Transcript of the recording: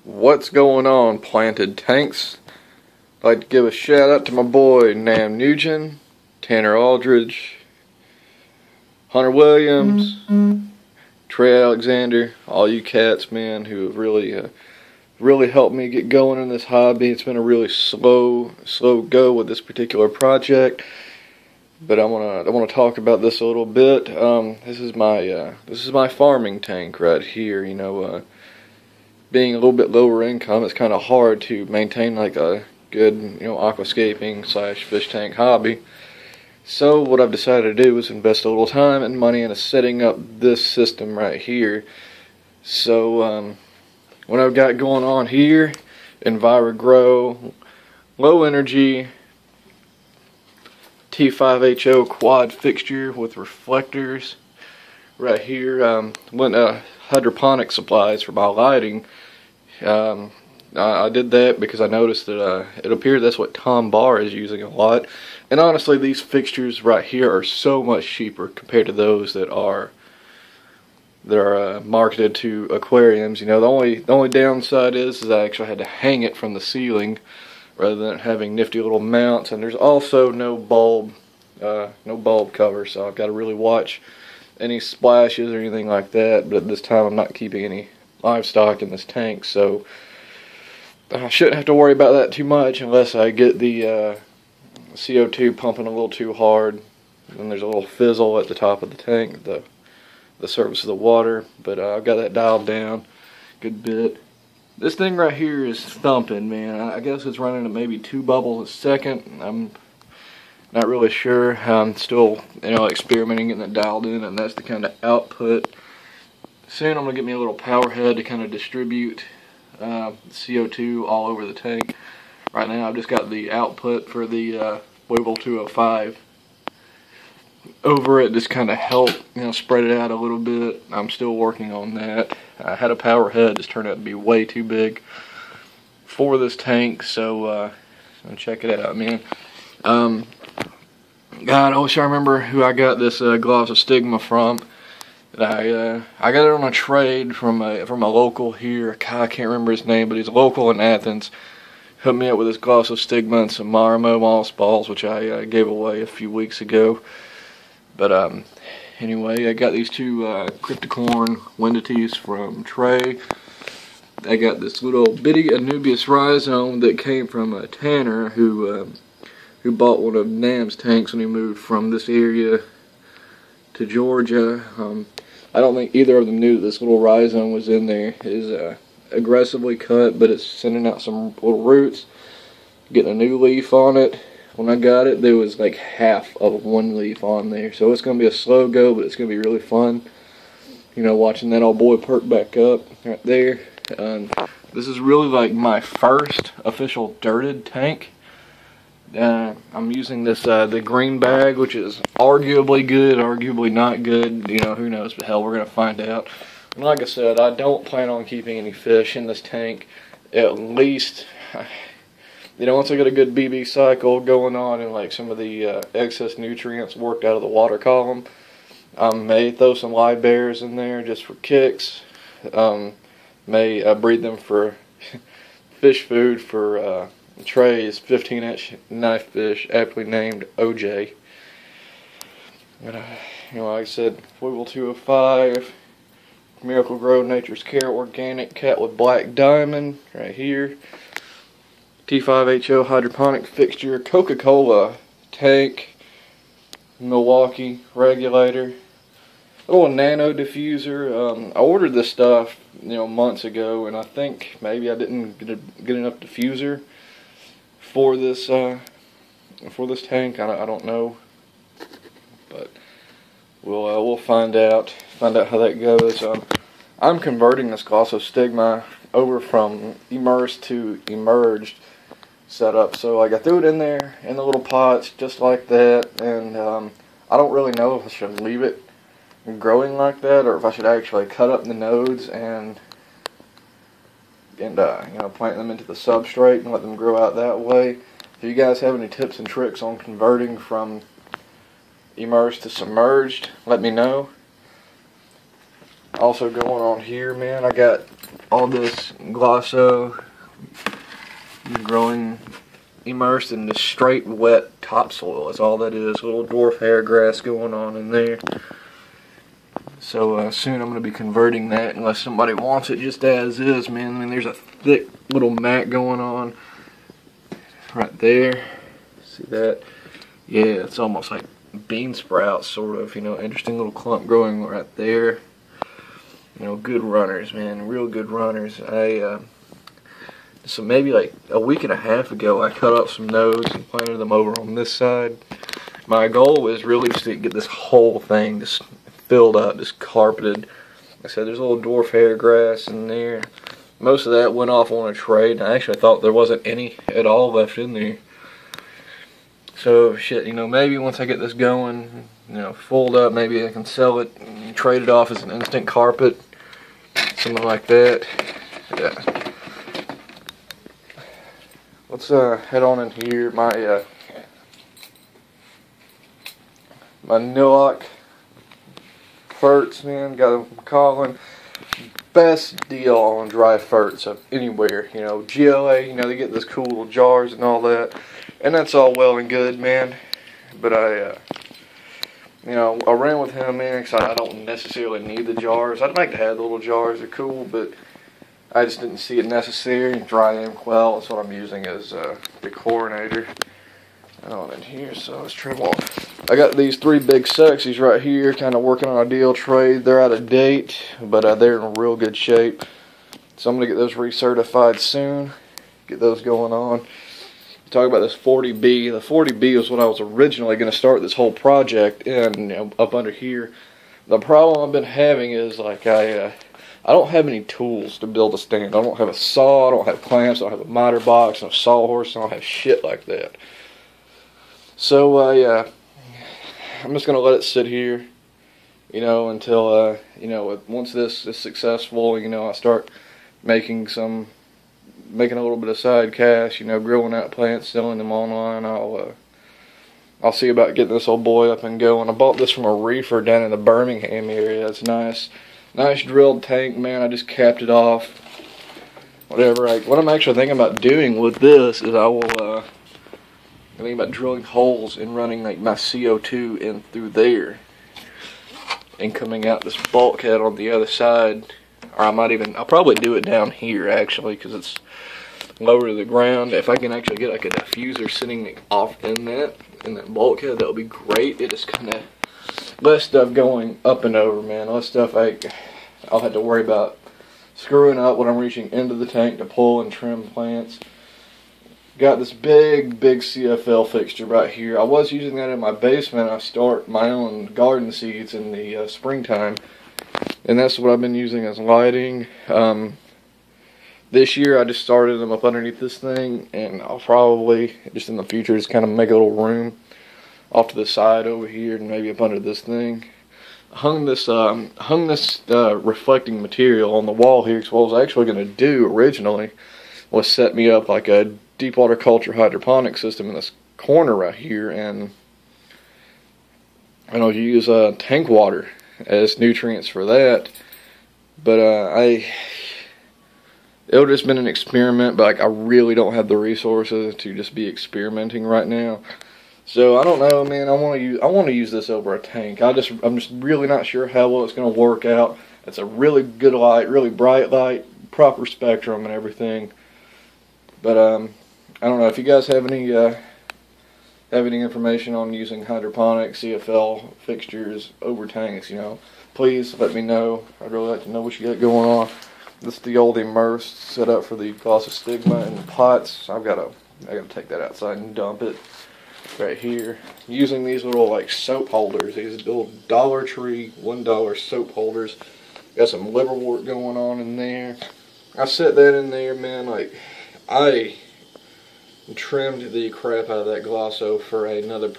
What's going on, Planted Tanks? I'd like to give a shout out to my boy Nam Nugent, Tanner Aldridge, Hunter Williams, Trey Alexander, all you cats, man, who have really helped me get going in this hobby. It's been a really slow go with this particular project, but I wanna talk about this a little bit. This is my farming tank right here. You know, being a little bit lower income, it's kind of hard to maintain like a good, aquascaping / fish tank hobby. So what I've decided to do is invest a little time and money into setting up this system right here. So what I've got going on here, EnviroGrow low energy T5HO quad fixture with reflectors right here. Went hydroponic supplies for my lighting. I did that because I noticed that it appeared that's what Tom Barr is using a lot. And honestly, these fixtures right here are so much cheaper compared to those that are marketed to aquariums. You know, the only downside is I actually had to hang it from the ceiling rather than having nifty little mounts. And there's also no bulb cover, so I've got to really watch any splashes or anything like that. But at this time, I'm not keeping any livestock in this tank, so I shouldn't have to worry about that too much unless I get the CO2 pumping a little too hard. And there's a little fizzle at the top of the tank, the surface of the water, but I've got that dialed down a good bit. This thing right here is thumping, man. I guess it's running at maybe 2 bubbles a second. I'm not really sure. I'm still, experimenting, getting it dialed in, and that's the kind of output. Soon I'm going to get me a little power head to kind of distribute CO2 all over the tank. Right now I've just got the output for the Weevil 205 over it, just kind of help spread it out a little bit. I'm still working on that. I had a power head, just turned out to be way too big for this tank, so check it out, man. God, I wish I remember who I got this Glossostigma from. I got it on a trade from a local here. I can't remember his name, but he's local in Athens. Hooked me up with this Glossostigma and some Marimo moss balls, which I gave away a few weeks ago. But anyway, I got these two Cryptocorn Wendites from Trey. I got this little bitty Anubias rhizome that came from a Tanner who bought one of Nam's tanks when he moved from this area to Georgia. I don't think either of them knew that this little rhizome was in there. It is aggressively cut, but it's sending out some little roots, getting a new leaf on it. When I got it, there was like half of one leaf on there, so it's going to be a slow go, but it's going to be really fun, watching that old boy perk back up right there. This is really like my first official dirted tank. I'm using this the green bag, which is arguably good, arguably not good. Who knows? But hell, we're gonna find out. And like I said, I don't plan on keeping any fish in this tank. At least, once I get a good BB cycle going on and like some of the excess nutrients worked out of the water column, I may throw some live bears in there just for kicks. May breed them for fish food for Trey's 15-inch knife fish, aptly named OJ. And, like I said, Weevil 205, EnviroGrow Nature's Care Organic Cat with Black Diamond, right here. T5HO hydroponic fixture, Coca-Cola tank, Milwaukee regulator, a little nano diffuser. I ordered this stuff, months ago, and I think maybe I didn't get enough diffuser for this tank. I don't know, but we'll find out how that goes. I'm converting this Glossostigma over from immersed to emerged setup. So like I threw it in there in the little pots just like that, and I don't really know if I should leave it growing like that or if I should actually cut up the nodes and plant them into the substrate and let them grow out that way. If you guys have any tips and tricks on converting from immersed to submerged, let me know. Also going on here, man, I got all this Glosso growing immersed in this straight wet topsoil. That's all that is. A little dwarf hair grass going on in there. So soon I'm going to be converting that unless somebody wants it just as is, man. I mean, there's a thick little mat going on right there. See that? Yeah, it's almost like bean sprouts, sort of. You know, interesting little clump growing right there. You know, good runners, man. Real good runners. So maybe like a week and a half ago, I cut up some nodes and planted them over on this side. My goal was really just to get this whole thing just filled up, just carpeted. Like I said, there's a little dwarf hair grass in there. Most of that went off on a trade, and I actually thought there wasn't any at all left in there. So shit, you know, maybe once I get this going, you know, fulled up, maybe I can sell it and trade it off as an instant carpet, something like that. Yeah. Let's head on in here. My Nilok ferts, man, got them from Colin. Best deal on dry ferts of anywhere. You know, GLA, you know, they get those cool little jars and all that, and that's all well and good, man. But you know, I ran with him, man, because I don't necessarily need the jars. I'd like to have the little jars, they're cool, but I just didn't see it necessary. Dry Amquel, that's what I'm using as the chlorinator. On in here, so let's trim off. I got these 3 big sexies right here, kind of working on a deal trade. They're out of date, but they're in real good shape. So I'm going to get those recertified soon. Get those going on. Talk about this 40B. The 40B is what I was originally going to start this whole project in, you know, up under here. The problem I've been having is like I don't have any tools to build a stand. I don't have a saw, I don't have clamps, I don't have a miter box, no sawhorse, I don't have shit like that. So yeah, I'm just gonna let it sit here, you know, until you know, once this is successful, you know, I start making a little bit of side cash, you know, growing out plants, selling them online. I'll see about getting this old boy up and going. I bought this from a reefer down in the Birmingham area. It's nice drilled tank, man. I just capped it off. Whatever. What I'm actually thinking about doing with this is I'm thinking about drilling holes and running like my CO2 in through there and coming out this bulkhead on the other side. Or I'll probably do it down here actually, because it's lower to the ground. If I can actually get like a diffuser sitting off in that bulkhead, that would be great. It just kind of less stuff going up and over, man. Less stuff I'll have to worry about screwing up when I'm reaching into the tank to pull and trim plants. Got this big CFL fixture right here. I was using that in my basement. I start my own garden seeds in the springtime, and that's what I've been using as lighting. This year I just started them up underneath this thing, and I'll probably just in the future just kind of make a little room off to the side over here and maybe up under this thing. Hung this reflecting material on the wall here, because what I was actually going to do originally was set me up like a deep water culture hydroponic system in this corner right here, and I'll use tank water as nutrients for that. But it'll just been an experiment, but I really don't have the resources to just be experimenting right now. So I don't know, man. I want to use this over a tank. I'm just really not sure how well it's going to work out. It's a really good light, really bright light, proper spectrum and everything. But I don't know if you guys have any information on using hydroponic CFL fixtures over tanks. You know, please let me know. I'd really like to know what you got going on. This is the old immersed setup for the Glossostigma in the pots. I gotta take that outside and dump it. Right here, using these little like soap holders, these little Dollar Tree $1 soap holders. Got some liverwort going on in there. I set that in there, man. Like, I trimmed the crap out of that Glosso for another